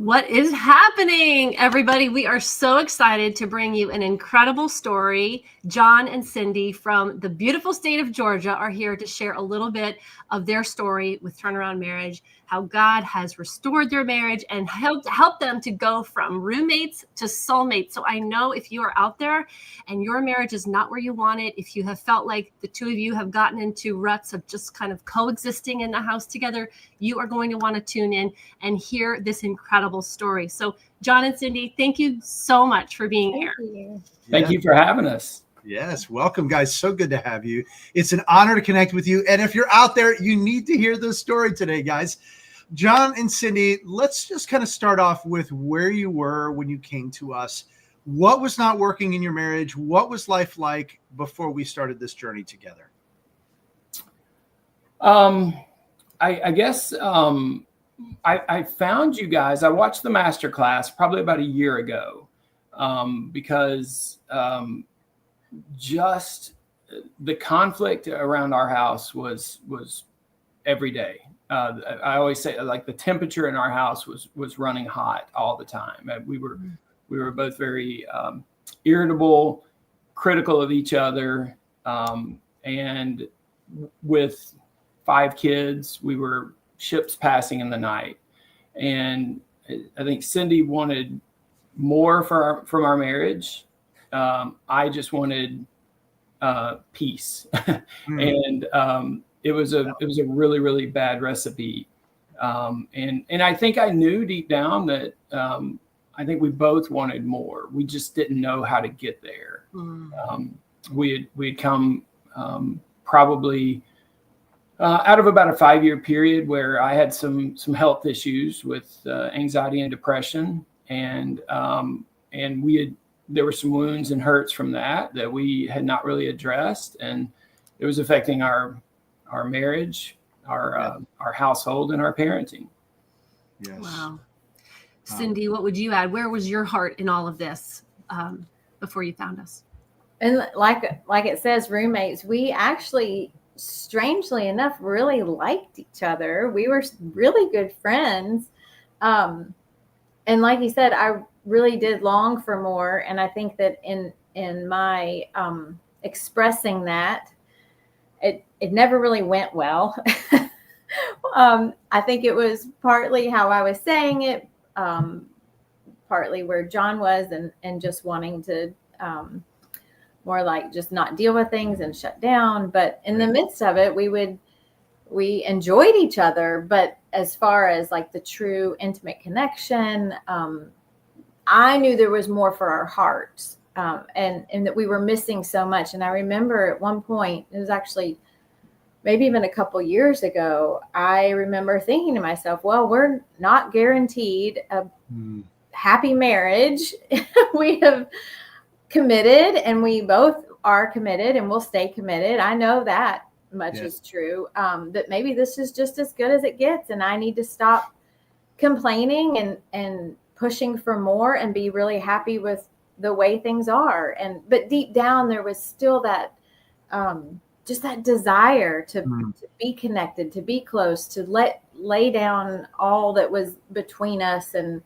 What is happening, everybody? We are so excited to bring you an incredible story. John and Cindy from the beautiful state of Georgia are here to share a little bit of their story with Turnaround Marriage, how God has restored their marriage and helped them to go from roommates to soulmates. So I know if you are out there and your marriage is not where you want it, if you have felt like the two of you have gotten into ruts of just kind of coexisting in the house together, you are going to want to tune in and hear this incredible story. So John and Cindy, thank you so much for being here. Thank you for having us. Yes, welcome, guys. So good to have you. It's an honor to connect with you. And if you're out there, you need to hear this story today, guys. John and Cindy, let's just kind of start off with where you were when you came to us. What was not working in your marriage? What was life like before we started this journey together? I guess I found you guys. I watched the master class probably about a year ago because just the conflict around our house was every day. I always say, like, the temperature in our house was running hot all the time. We were both very irritable, critical of each other, and with 5 kids, we were ships passing in the night. And I think Cindy wanted more from our marriage. I just wanted peace, and it was a really, really bad recipe. And I think I knew deep down that I think we both wanted more. We just didn't know how to get there. We had come probably out of about a 5-year period where I had some health issues with anxiety and depression, and there were some wounds and hurts from that we had not really addressed, and it was affecting our marriage, our household, and our parenting. Yes. Wow. Cindy, what would you add? Where was your heart in all of this before you found us? And like it says, roommates, we actually, strangely enough, really liked each other. We were really good friends. And like you said, I really did long for more. And I think that in my expressing that, it never really went well. I think it was partly how I was saying it, partly where John was, and just wanting to more like just not deal with things and shut down. But in the midst of it, we enjoyed each other. But as far as like the true intimate connection, I knew there was more for our hearts, and that we were missing so much. And I remember at one point, it was actually maybe even a couple years ago, I remember thinking to myself, well, we're not guaranteed a happy marriage. We have committed, and we both are committed, and we'll stay committed. I know that much is true, that maybe this is just as good as it gets, and I need to stop complaining and pushing for more and be really happy with the way things are. But deep down, there was still that just that desire to be connected, to be close, to lay down all that was between us, and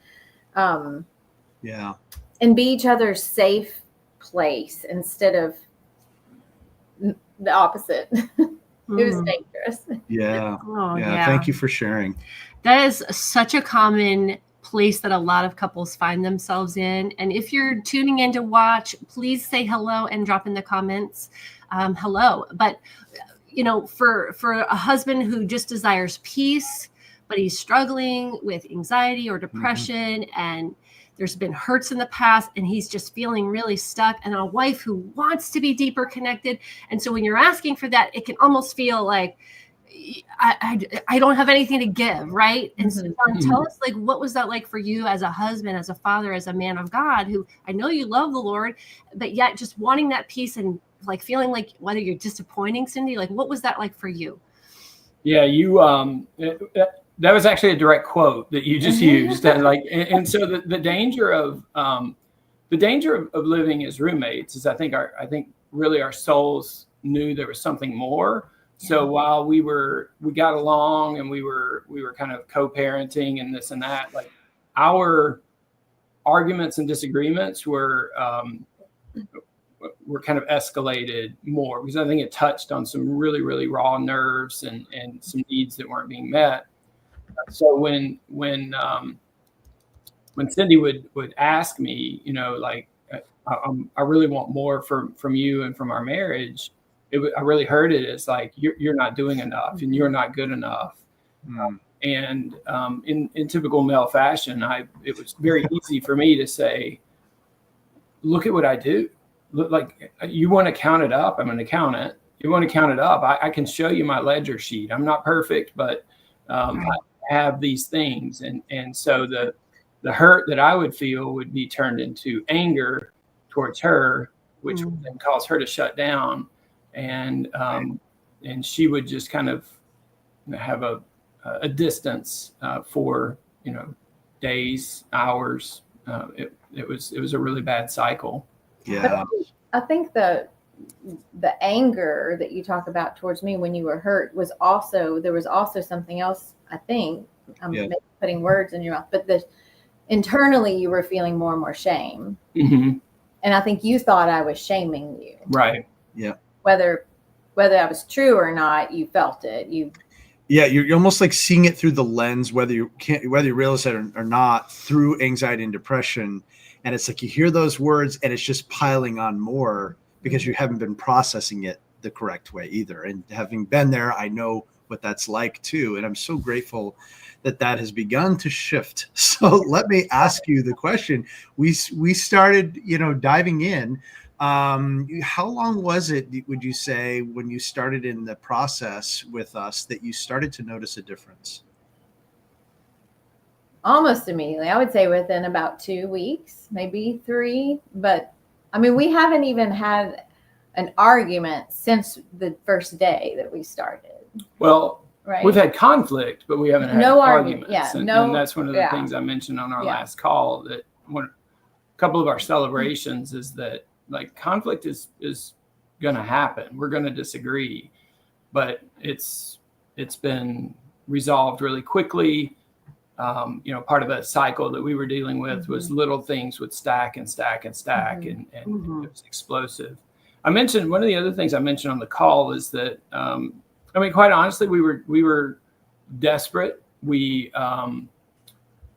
be each other's safe place instead of the opposite. It was dangerous. Yeah. Oh, yeah. Thank you for sharing. That is such a common place that a lot of couples find themselves in. And if you're tuning in to watch, please say hello and drop in the comments. Hello. But, for a husband who just desires peace, but he's struggling with anxiety or depression, and there's been hurts in the past, and he's just feeling really stuck, and a wife who wants to be deeper connected. And so when you're asking for that, it can almost feel like, I don't have anything to give, right? And so John, tell us, like, what was that like for you as a husband, as a father, as a man of God, who I know you love the Lord, but yet just wanting that peace and like feeling like whether you're disappointing Cindy, like what was that like for you? Yeah, you that was actually a direct quote that you just used, and so the danger of living as roommates is I think really our souls knew there was something more. So while we got along and we were kind of co-parenting and this and that, like our arguments and disagreements were kind of escalated more, because I think it touched on some really, really raw nerves and some needs that weren't being met. So when Cindy would ask me, like, I really want more from you and from our marriage, I really heard it as like, you're not doing enough and you're not good enough. And in typical male fashion, it was very easy for me to say, look at what I do. Look, like, you want to count it up, I'm going to count it. You want to count it up, I can show you my ledger sheet. I'm not perfect, but I have these things. And so the hurt that I would feel would be turned into anger towards her, which would then cause her to shut down. And she would just kind of have a distance for, days, hours. It was a really bad cycle. Yeah. I think the anger that you talk about towards me when you were hurt there was also something else. I think I'm maybe putting words in your mouth, but internally you were feeling more and more shame. Mm-hmm. And I think you thought I was shaming you. Right. Yeah. Whether that was true or not, you felt it. You're almost like seeing it through the lens, whether you realize it or not, through anxiety and depression. And it's like you hear those words and it's just piling on more because you haven't been processing it the correct way either. And having been there, I know what that's like too. And I'm so grateful that has begun to shift. So let me ask you the question. We started, diving in. How long was it, would you say, when you started in the process with us that you started to notice a difference? Almost immediately. I would say within about 2 weeks, maybe 3. But I mean, we haven't even had an argument since the first day that we started. Well, right. We've had conflict, but we haven't had arguments. Yeah, and that's one of the things I mentioned on our last call, that a couple of our celebrations is that, like, conflict is going to happen. We're going to disagree, but it's been resolved really quickly. Part of that cycle that we were dealing with was little things would stack and stack and stack, and it was explosive. I mentioned, one of the other things I mentioned on the call is that, quite honestly, we were desperate. We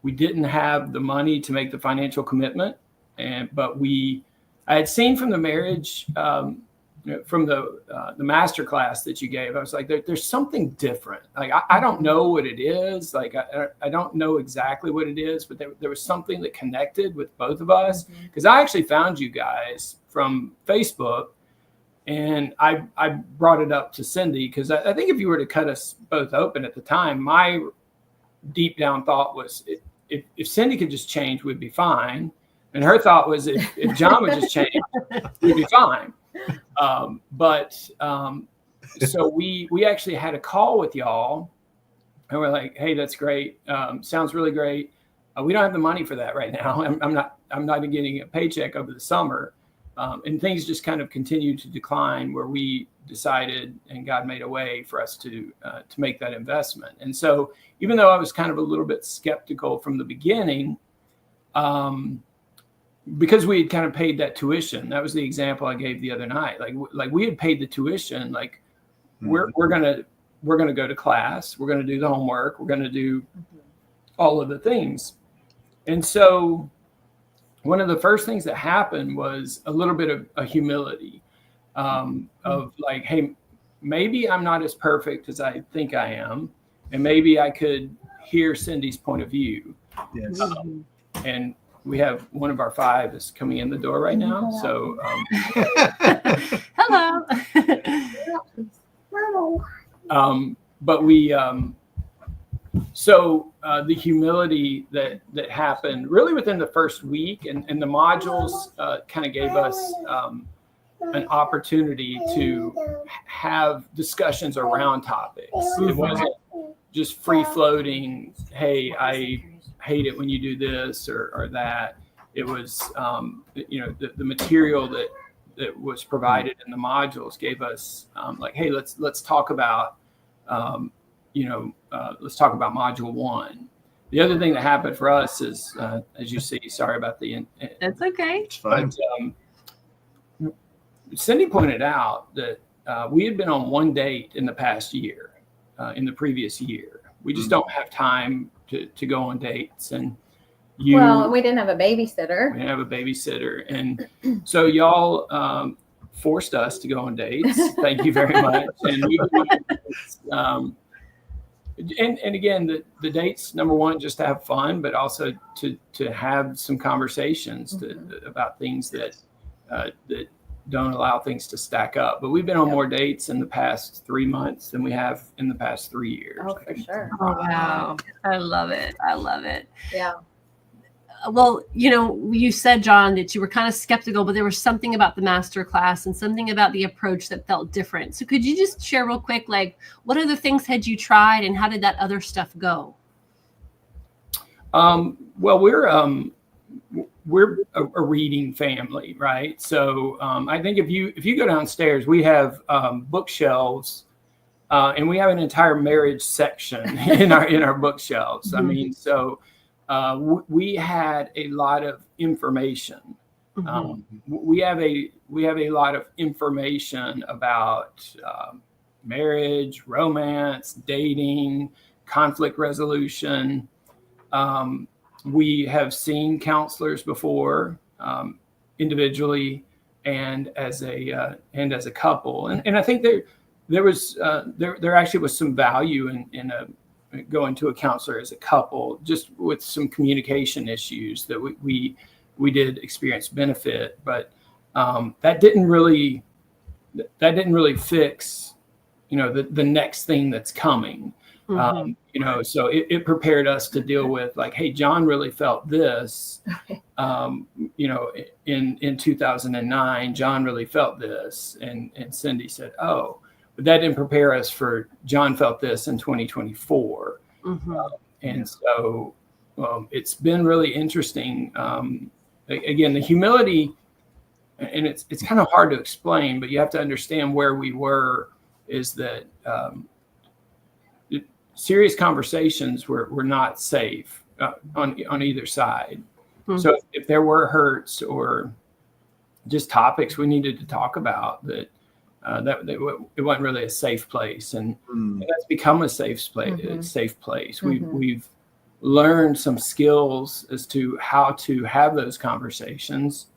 didn't have the money to make the financial commitment, but I had seen from the marriage, from the master class that you gave, I was like, there's something different. Like, I don't know what it is. Like, I don't know exactly what it is, but there was something that connected with both of us, because I actually found you guys from Facebook, and I brought it up to Cindy, because I think if you were to cut us both open at the time, my deep down thought was, if Cindy could just change, we'd be fine. And her thought was, if John would just change, we'd be fine. So we actually had a call with y'all, and we're like, hey, that's great. Sounds really great. We don't have the money for that right now. I'm not even getting a paycheck over the summer. And things just kind of continued to decline, where we decided, and God made a way for us to make that investment. And so, even though I was kind of a little bit skeptical from the beginning, because we had kind of paid that tuition. That was the example I gave the other night. Like we had paid the tuition. Like, we're gonna go to class. We're gonna do the homework. We're gonna do all of the things. And so, one of the first things that happened was a little bit of a humility, of like, hey, maybe I'm not as perfect as I think I am, and maybe I could hear Cindy's point of view. Yes. And we have one of our 5 is coming in the door right now. So, hello. But we, so the humility that happened really within the first week, and the modules kind of gave us an opportunity to have discussions around topics. It wasn't just free floating, hey, I hate it when you do this or that. It was, the material that was provided in the modules gave us like, hey, let's talk about, let's talk about module 1. The other thing that happened for us is, as you see, sorry about the. That's okay. It's fine. But, Cindy pointed out that we had been on one date in the past year, in the previous year. We just don't have time to go on dates, and we didn't have a babysitter. We didn't have a babysitter, and so y'all forced us to go on dates. Thank you very much. And we and again, the dates, number one, just to have fun, but also to have some conversations about things that don't allow things to stack up. But we've been on more dates in the past 3 months than we have in the past 3 years. Oh, for sure. Oh, wow. I love it. I love it. Yeah. Well, you said, John, that you were kind of skeptical, but there was something about the master class and something about the approach that felt different. So could you just share real quick, like, what other things had you tried and how did that other stuff go? Well, we're a reading family, right? So I think if you go downstairs, we have bookshelves, and we have an entire marriage section in our bookshelves. I mean, so we had a lot of information. We have a lot of information about marriage, romance, dating, conflict resolution. We have seen counselors before, individually and as a couple, and I think there actually was some value in going to a counselor as a couple, just with some communication issues that we did experience benefit, but that didn't really fix the next thing that's coming. So it prepared us to deal with, like, hey, John really felt this, in 2009, John really felt this. And Cindy said, oh, but that didn't prepare us for John felt this in 2024. So it's been really interesting. Again, the humility, and it's kind of hard to explain, but you have to understand where we were, is that serious conversations were not safe on either side. So if there were hurts or just topics we needed to talk about, that it wasn't really a safe place, and that's become a safe place. We've learned some skills as to how to have those conversations,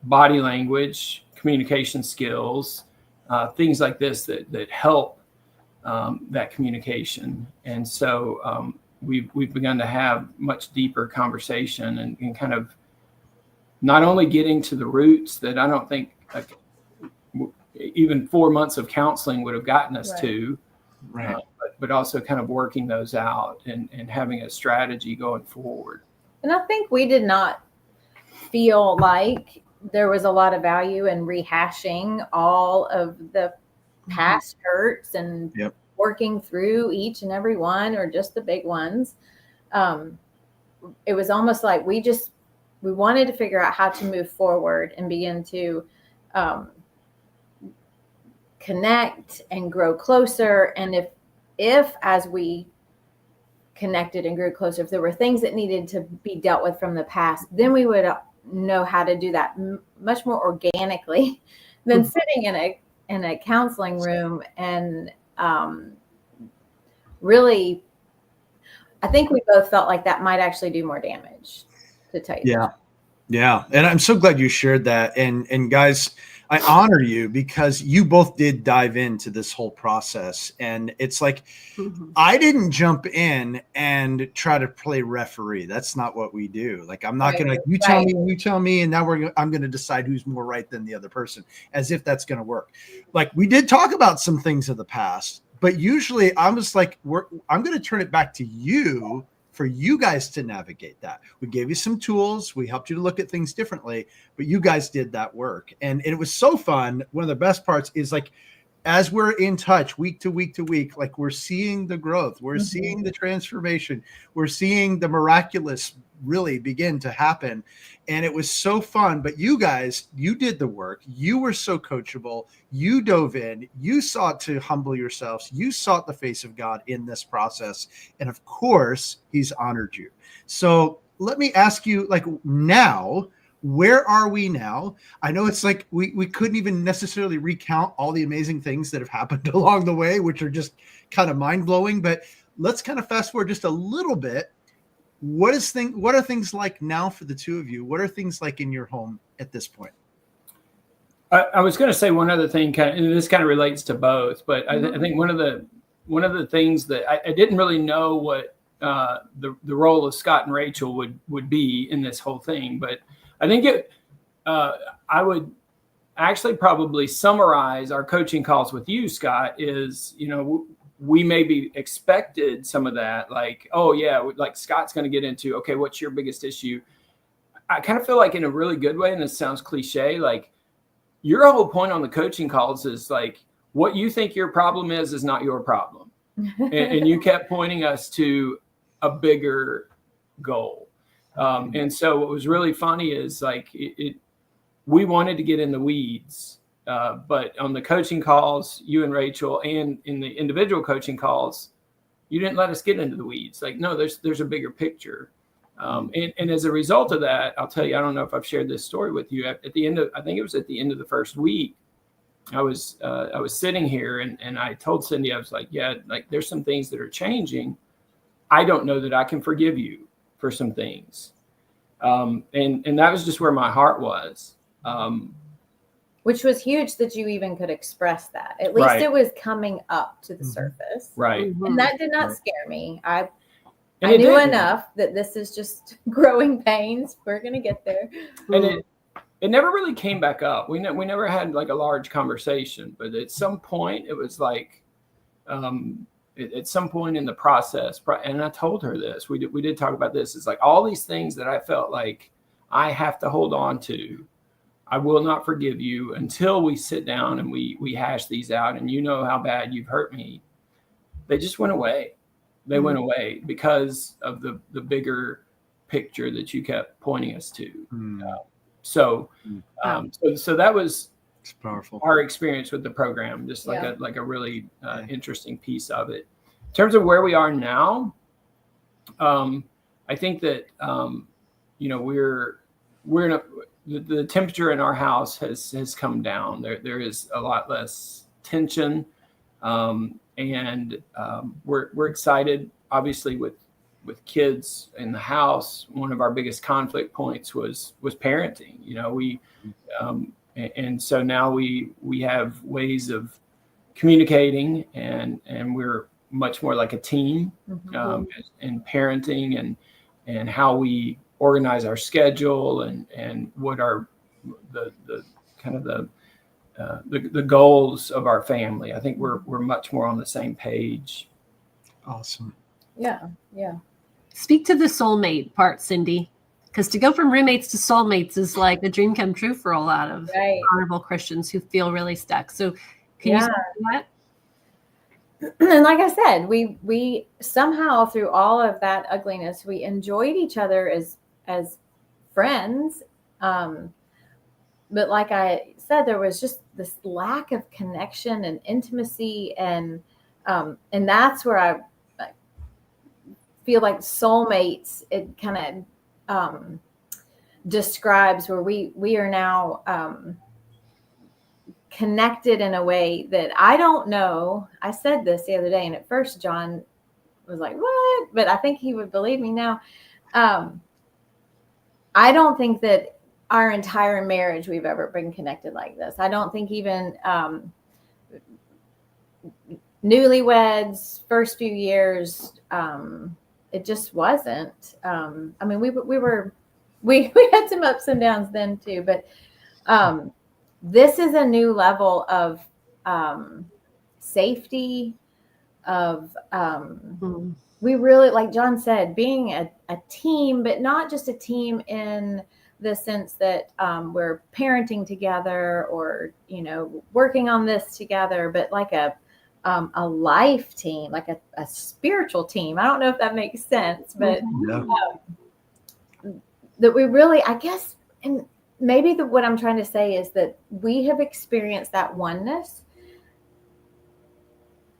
body language, communication skills, things like this that help that communication. And so we've begun to have much deeper conversation and kind of not only getting to the roots that I don't think even 4 months of counseling would have gotten us to, but also kind of working those out and having a strategy going forward. And I think we did not feel like there was a lot of value in rehashing all of the past hurts and working through each and every one, or just the big ones. It was almost like we wanted to figure out how to move forward and begin to connect and grow closer. And if as we connected and grew closer, if there were things that needed to be dealt with from the past, then we would know how to do that much more organically than sitting in a counseling room. And really, I think we both felt like that might actually do more damage, to tell you. Yeah. And I'm so glad you shared that. And guys, I honor you because you both did dive into this whole process. And it's like, I didn't jump in and try to play referee. That's not what we do. Like, I'm not going to, you tell me, and now I'm going to decide who's more right than the other person, as if that's going to work. Like, we did talk about some things of the past, but usually I'm just like, I'm going to turn it back to you for you guys to navigate that. We gave you some tools. We helped you to look at things differently, but you guys did that work. And it was so fun. One of the best parts is, like, as we're in touch week to week to week, like we're seeing the growth, we're seeing the transformation, we're seeing the miraculous really begin to happen. And it was so fun. But you guys, you did the work. You were so coachable. You dove in. You sought to humble yourselves. You sought the face of God in this process. And of course, he's honored you. So let me ask you, like, now, where are we now? I know it's like we couldn't even necessarily recount all the amazing things that have happened along the way, which are just kind of mind-blowing. But let's kind of fast forward just a little bit. What are things like now for the two of you? What are things like in your home at this point? I was going to say one other thing, and this kind of relates to both, but I think one of the things that I didn't really know what the role of Scott and Rachel would be in this whole thing, but I think I would actually probably summarize our coaching calls with you, Scott, is, we maybe expected some of that, like, oh yeah, like Scott's going to get into, okay, what's your biggest issue? I kind of feel like in a really good way, and this sounds cliche, like your whole point on the coaching calls is like, what you think your problem is not your problem. and you kept pointing us to a bigger goal. And so what was really funny is like, we wanted to get in the weeds. But on the coaching calls, you and Rachel, and in the individual coaching calls, you didn't let us get into the weeds. Like, no, there's a bigger picture. And as a result of that, I'll tell you, I don't know if I've shared this story with you. At the end of, I think it was at the end of the first week, I was sitting here and I told Cindy, I was like, yeah, like there's some things that are changing. I don't know that I can forgive you for some things. And that was just where my heart was. Which was huge that you even could express that. At least it was coming up to the surface. Right. And that did not scare me. I knew enough that this is just growing pains. We're going to get there. And it never really came back up. We never had like a large conversation, but at some point it was like, at some point in the process, and I told her this, we did talk about this. It's like all these things that I felt like I have to hold on to. I will not forgive you until we sit down and we hash these out. And you know how bad you've hurt me. They just went away. They went away because of the bigger picture that you kept pointing us to. So that was powerful. Our experience with the program, just like a really interesting piece of it. In terms of where we are now, I think that we're in the temperature in our house has come down. There is a lot less tension, and we're excited. Obviously, with kids in the house, one of our biggest conflict points was parenting. And so now we have ways of communicating, and we're much more like a team in parenting and how we organize our schedule and what are the kind of the goals of our family. I think we're much more on the same page. Awesome. Yeah. Speak to the soulmate part, Cindy, because to go from roommates to soulmates is like a dream come true for a lot of honorable Christians who feel really stuck. So can you speak to that? And like I said, we somehow through all of that ugliness, we enjoyed each other as friends. But like I said, there was just this lack of connection and intimacy, and that's where I feel like soulmates, it kind of describes where we are now connected in a way that I don't know. I said this the other day, and at first John was like, what? But I think he would believe me now. I don't think that our entire marriage we've ever been connected like this. I don't think even newlyweds, first few years, it just wasn't. I mean, we had some ups and downs then too, but this is a new level of safety, of we really, like John said, being a team, but not just a team in the sense that we're parenting together or, you know, working on this together, but like a life team, like a spiritual team. I don't know if that makes sense, but that we really, I guess, and maybe what I'm trying to say is that we have experienced that oneness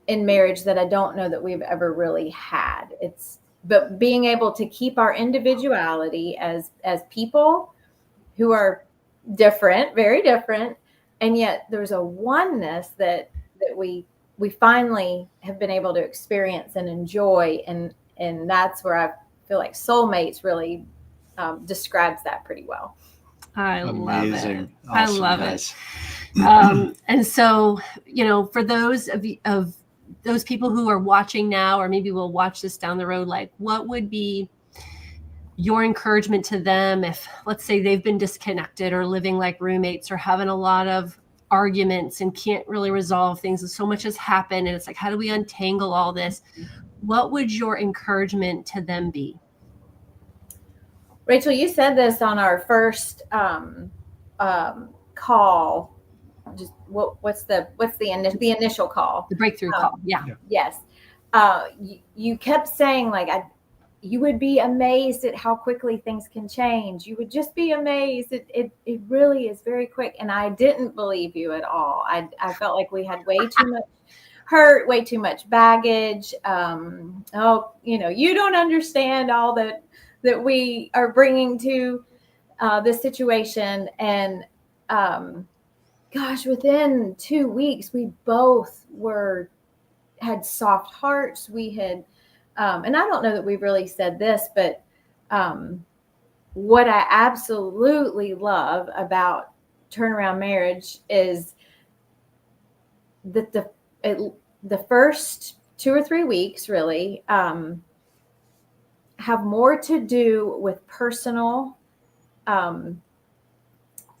in marriage that I don't know that we've ever really had. But being able to keep our individuality as people who are different, very different, and yet there's a oneness that we finally have been able to experience and enjoy, and that's where I feel like Soulmates really describes that pretty well. I love it. Awesome, I love guys. it. And so, you know, for those of those people who are watching now, or maybe will watch this down the road, like, what would be your encouragement to them if, let's say, they've been disconnected or living like roommates or having a lot of arguments and can't really resolve things, and so much has happened, and it's like, how do we untangle all this? What would your encouragement to them be? Rachel, you said this on our first call. Just what's the initial call? The breakthrough call. Yeah. Yes. You kept saying, like, you would be amazed at how quickly things can change. You would just be amazed. It really is very quick. And I didn't believe you at all. I felt like we had way too much hurt, way too much baggage. You know, you don't understand all that we are bringing to this situation. And gosh, within 2 weeks, we both had soft hearts. We had, and I don't know that we've really said this, but what I absolutely love about turnaround marriage is that the first 2 or 3 weeks really have more to do with personal,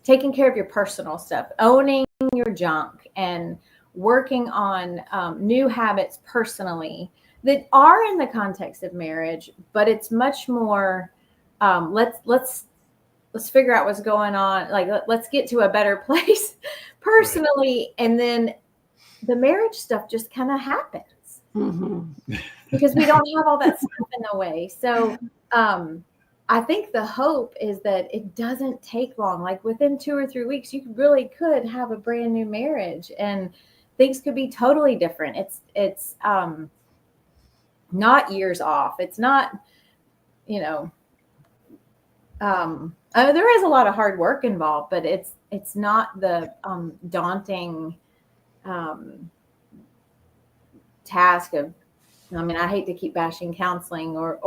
taking care of your personal stuff, owning your junk, and working on new habits personally that are in the context of marriage. But it's much more, let's figure out what's going on. Like, let's get to a better place personally. Right. And then the marriage stuff just kind of happens. Mm-hmm. Because we don't have all that stuff in the way. So I think the hope is that it doesn't take long. Like, within 2 or 3 weeks, you really could have a brand new marriage and things could be totally different. It's not years off. It's not, you know, there is a lot of hard work involved, but it's not the daunting task of, I mean, I hate to keep bashing counseling or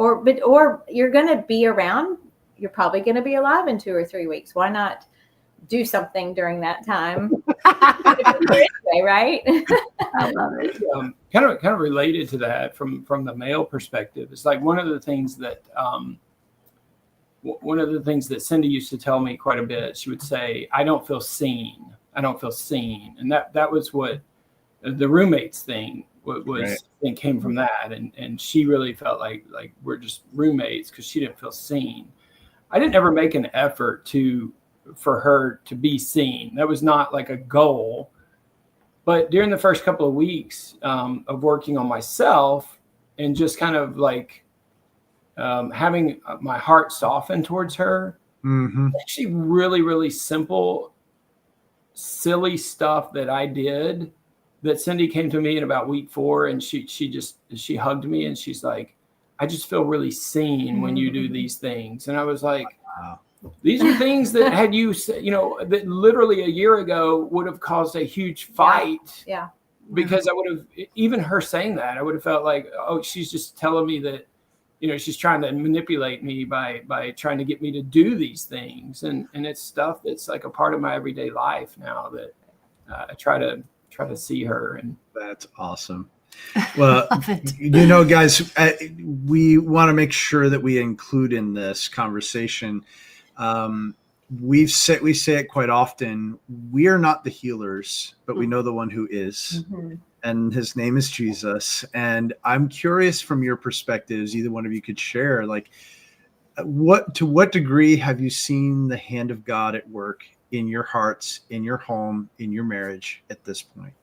you're going to be around, you're probably going to be alive in 2 or 3 weeks. Why not do something during that time? Anyway, right? I love it. Kind of related to that from the male perspective, it's like one of the things that Cindy used to tell me quite a bit. She would say, I don't feel seen. And that was what the roommates thing was. Right. And came from that, and she really felt like we're just roommates because she didn't feel seen. I didn't ever make an effort for her to be seen. That was not like a goal. But during the first couple of weeks of working on myself and just kind of like having my heart soften towards her, actually really, really simple, silly stuff that I did, that Cindy came to me in about week 4, and she hugged me and she's like, I just feel really seen when you do these things. And I was like, wow. These are things that had you, that literally a year ago would have caused a huge fight. Yeah. Because I would have, even her saying that, I would have felt like, oh, she's just telling me that, she's trying to manipulate me by trying to get me to do these things. And it's stuff that's like a part of my everyday life now that I try to see her. And that's awesome. Well, guys, we want to make sure that we include in this conversation. We say it quite often. We are not the healers, but we know the one who is, and his name is Jesus. And I'm curious from your perspectives, either one of you could share, like, to what degree have you seen the hand of God at work in your hearts, in your home, in your marriage at this point?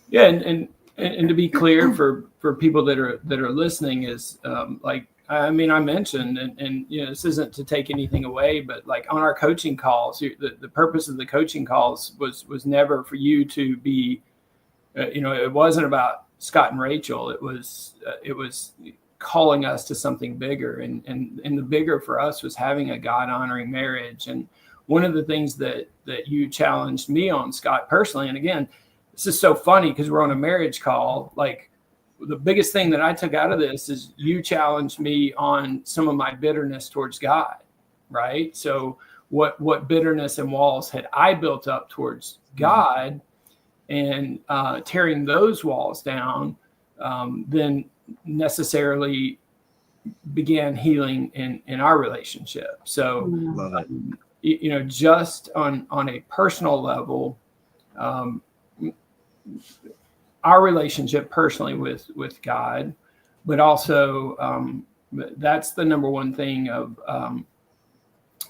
Yeah, and to be clear for people that are listening is like, I mean, I mentioned, and you know, this isn't to take anything away, but like on our coaching calls, the purpose of the coaching calls was never for you to be, you know, it wasn't about Scott and Rachel. It was calling us to something bigger, and the bigger for us was having a God honoring marriage. And one of the things that you challenged me on, Scott, personally, and again, this is so funny because we're on a marriage call. Like, the biggest thing that I took out of this is you challenged me on some of my bitterness towards God, right? So what bitterness and walls had I built up towards God, and tearing those walls down, then necessarily began healing in our relationship. So, you know, just on a personal level, our relationship personally with God, but also that's the number one thing of,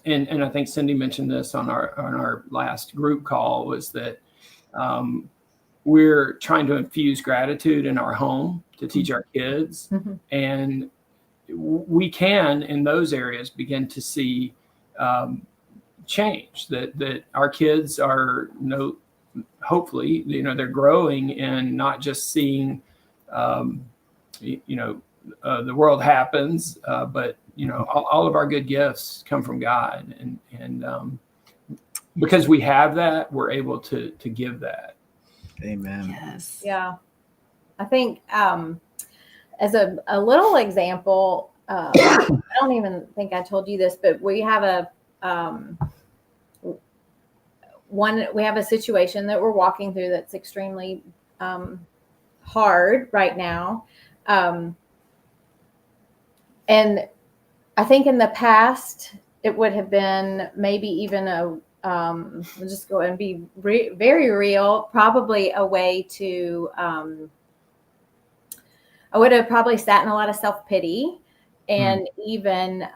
and I think Cindy mentioned this on our last group call, was that we're trying to infuse gratitude in our home to teach our kids, and we can in those areas begin to see change, that our kids are hopefully, you know, they're growing in not just seeing, you know, the world happens, but, you know, all of our good gifts come from God. And because we have that, we're able to give that. Amen. Yes. Yeah. I think as a little example, I don't even think I told you this, but we have we have a situation that we're walking through that's extremely hard right now. And I think in the past, it would have been maybe even we'll just go and be very real, probably a way to, I would have probably sat in a lot of self-pity and even,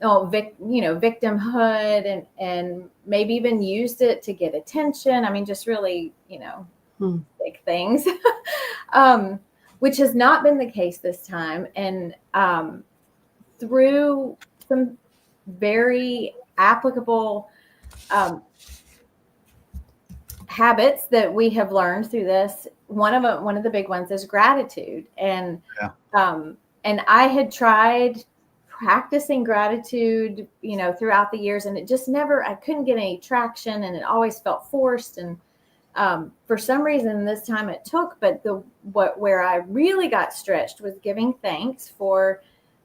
victimhood, and maybe even used it to get attention. I mean, just really, you know, big things, which has not been the case this time. And through some very applicable habits that we have learned through this, one of the big ones is gratitude. And and I had tried practicing gratitude, you know, throughout the years, and it just I couldn't get any traction, and it always felt forced. And for some reason this time it took, but where I really got stretched was giving thanks for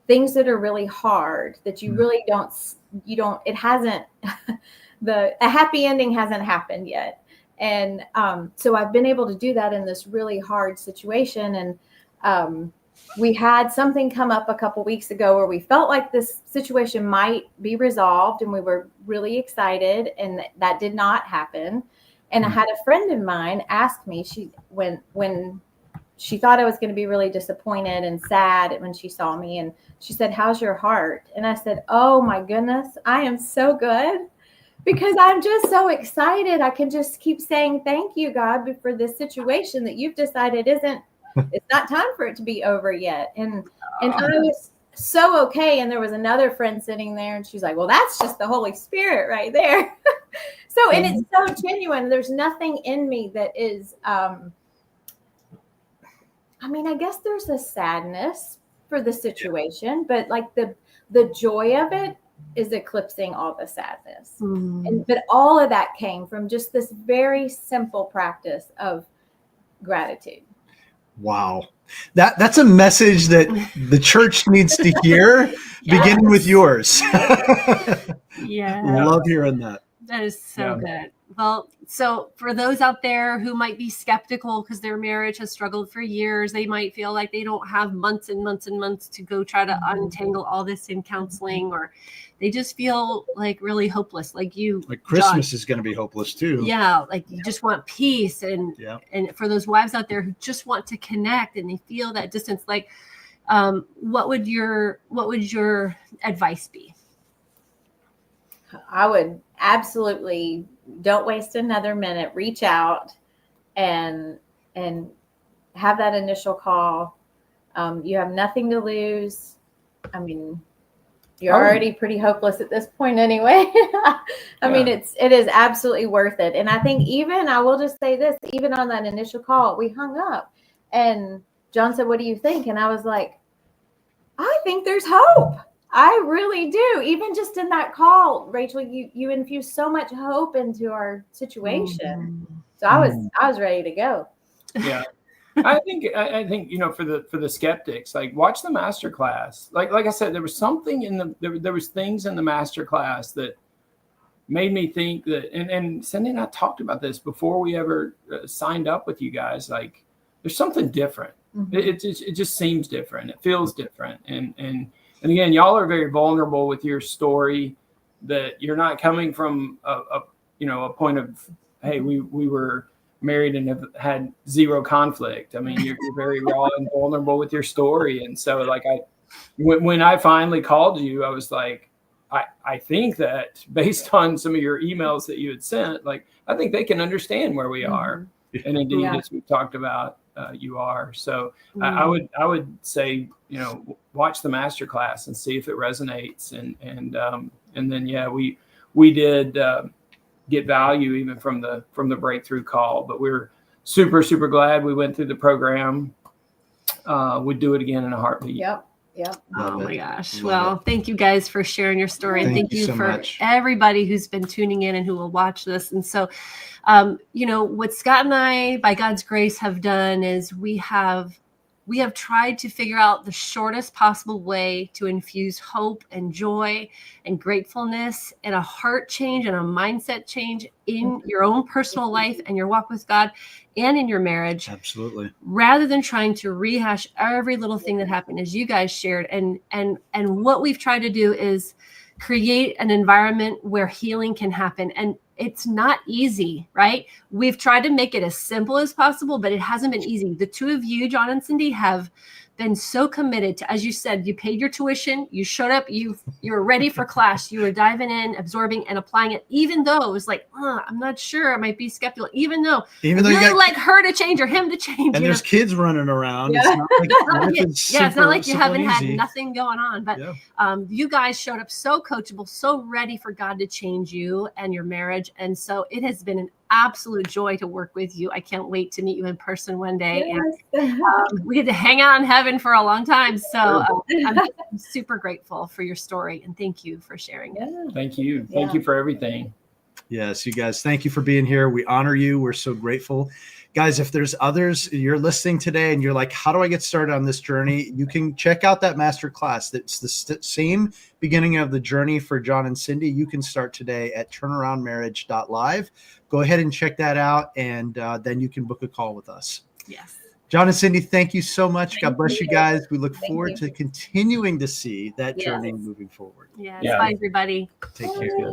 things that are really hard, that you really it hasn't, a happy ending hasn't happened yet. And so I've been able to do that in this really hard situation. And we had something come up a couple weeks ago where we felt like this situation might be resolved, and we were really excited, and that did not happen. And I had a friend of mine ask me, when she thought I was going to be really disappointed and sad when she saw me, and she said, "How's your heart?" And I said, "Oh my goodness, I am so good, because I'm just so excited. I can just keep saying thank you, God, for this situation that you've decided it's not time for it to be over yet." And I was so okay. And there was another friend sitting there, and she's like, "Well, that's just the Holy Spirit right there." So, and it's so genuine. There's nothing in me that is, I mean, I guess there's a sadness for the situation, but like the joy of it is eclipsing all the sadness. But all of that came from just this very simple practice of gratitude. Wow. That's a message that the church needs to hear, beginning with yours. Yeah. Love hearing that. That is so good. Well, so for those out there who might be skeptical because their marriage has struggled for years, they might feel like they don't have months and months and months to go try to untangle all this in counseling, or they just feel like really hopeless, like you. Like Christmas John. Is going to be hopeless too. Yeah, like you just want peace, and for those wives out there who just want to connect and they feel that distance, like what would your advice be? I would absolutely don't waste another minute. Reach out and have that initial call. You have nothing to lose. I mean, you're already pretty hopeless at this point anyway. I mean, it is absolutely worth it. And I think I will just say this, even on that initial call, we hung up and John said, "What do you think?" And I was like, I think there's hope. I really do. Even just in that call, Rachel, you infused so much hope into our situation. So I was ready to go. Yeah. I think for the skeptics, like watch the masterclass. Like I said, there was something there was things in the masterclass that made me think that, and Cindy and I talked about this before we ever signed up with you guys. Like there's something different. It just seems different. It feels different. And again, y'all are very vulnerable with your story, that you're not coming from a point of, hey, we were married and have had zero conflict. I mean, you're very raw and vulnerable with your story. And so like when I finally called you, I was like, I think that based on some of your emails that you had sent, like, I think they can understand where we are. And indeed, as we've talked about, you are. So I would say, watch the masterclass and see if it resonates. And then, we did get value even from the breakthrough call, but we're super, super glad we went through the program. We'd do it again in a heartbeat. Yep. Oh my gosh. Well, thank you guys for sharing your story. And thank you so for much. Everybody who's been tuning in and who will watch this. And so, what Scott and I, by God's grace, have done is we have tried to figure out the shortest possible way to infuse hope and joy and gratefulness and a heart change and a mindset change in your own personal life and your walk with God and in your marriage. Absolutely. Rather than trying to rehash every little thing that happened, as you guys shared. And what we've tried to do is create an environment where healing can happen. And it's not easy, right? We've tried to make it as simple as possible, but it hasn't been easy. The two of you, John and Cindy, have been so committed to, as you said, you paid your tuition, you showed up, you were ready for class, you were diving in, absorbing and applying it, even though it was like, I'm not sure, I might be skeptical, even though you really like her to change or him to change. And there's kids running around. Yeah. It's not like it's not like you haven't had nothing going on, but you guys showed up so coachable, so ready for God to change you and your marriage. And so it has been an absolute joy to work with you. I can't wait to meet you in person one day. Yes. And we get to hang out in heaven for a long time. So I'm super grateful for your story and thank you for sharing it. Thank you. Thank you for everything. Yes, you guys, thank you for being here. We honor you. We're so grateful. Guys, if there's others you're listening today and you're like, how do I get started on this journey? You can check out that master class. That's the same beginning of the journey for John and Cindy. You can start today at turnaroundmarriage.live. Go ahead and check that out, and then you can book a call with us. Yes. John and Cindy, thank you so much. God bless you guys. We look forward to continuing to see that journey moving forward. Yes. Bye, everybody. Take care.